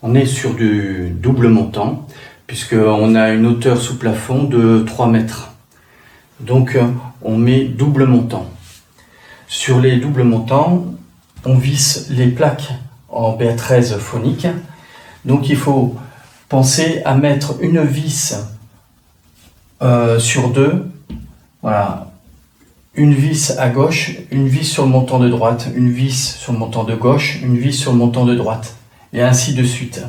On est sur du double montant, puisqu'on a une hauteur sous plafond de 3 mètres. Donc on met double montant. Sur les doubles montants, on visse les plaques en BA13 phonique. Donc il faut penser à mettre une vis sur deux. Voilà. Une vis à gauche, une vis sur le montant de droite, une vis sur le montant de gauche, une vis sur le montant de droite, et ainsi de suite,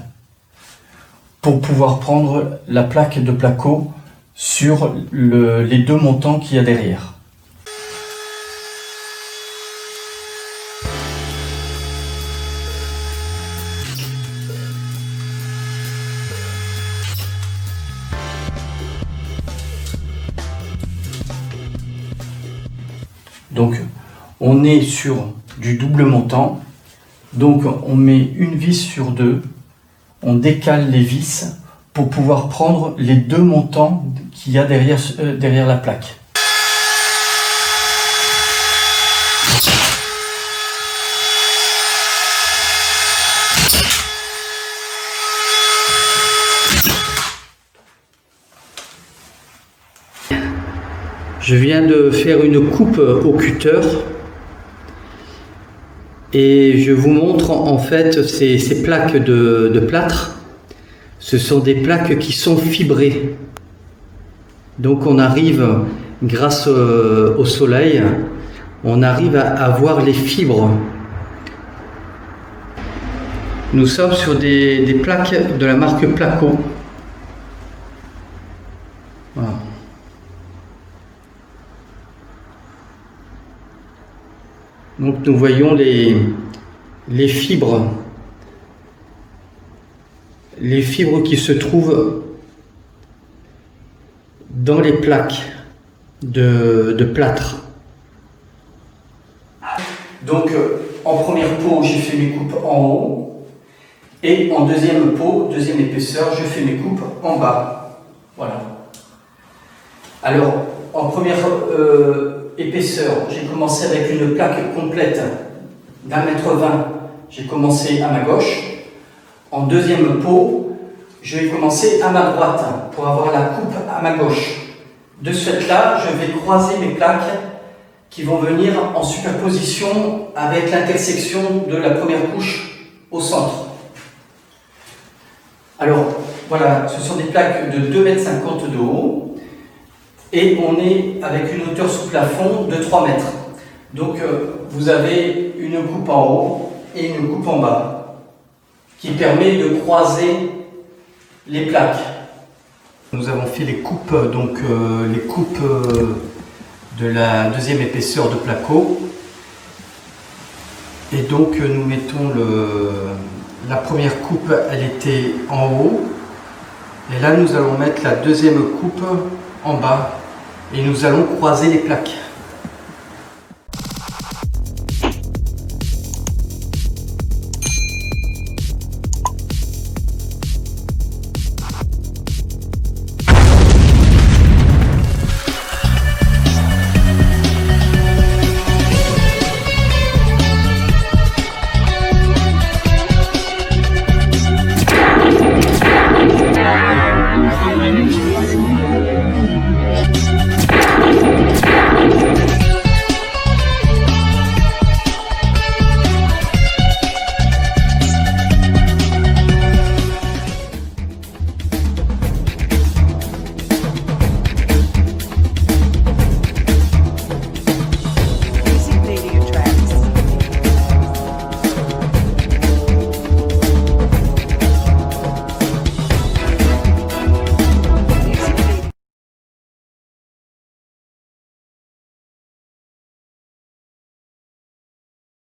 pour pouvoir prendre la plaque de placo sur les deux montants qu'il y a derrière. Donc on est sur du double montant, donc on met une vis sur deux, on décale les vis pour pouvoir prendre les deux montants qu'il y a derrière la plaque. Je viens de faire une coupe au cutter et je vous montre en fait ces plaques de plâtre. Ce sont des plaques qui sont fibrées. Donc on arrive, grâce au soleil, on arrive à voir les fibres. Nous sommes sur des plaques de la marque Placo. Voilà. Donc nous voyons les fibres qui se trouvent dans les plaques de plâtre. Donc en première peau, j'ai fait mes coupes en haut, et en deuxième peau, deuxième épaisseur, je fais mes coupes en bas. Voilà. Alors en première épaisseur, j'ai commencé avec une plaque complète d'1,20 m. J'ai commencé à ma gauche. En deuxième peau, je vais commencer à ma droite pour avoir la coupe à ma gauche. De ce fait-là, je vais croiser mes plaques qui vont venir en superposition avec l'intersection de la première couche au centre. Alors voilà, ce sont des plaques de 2,50 m de haut. Et on est avec une hauteur sous plafond de 3 mètres. Donc vous avez une coupe en haut et une coupe en bas qui permet de croiser les plaques. Nous avons fait les coupes, les coupes de la deuxième épaisseur de placo. Et donc nous mettons la première coupe, elle était en haut. Et là nous allons mettre la deuxième coupe en bas. Et nous allons croiser les plaques.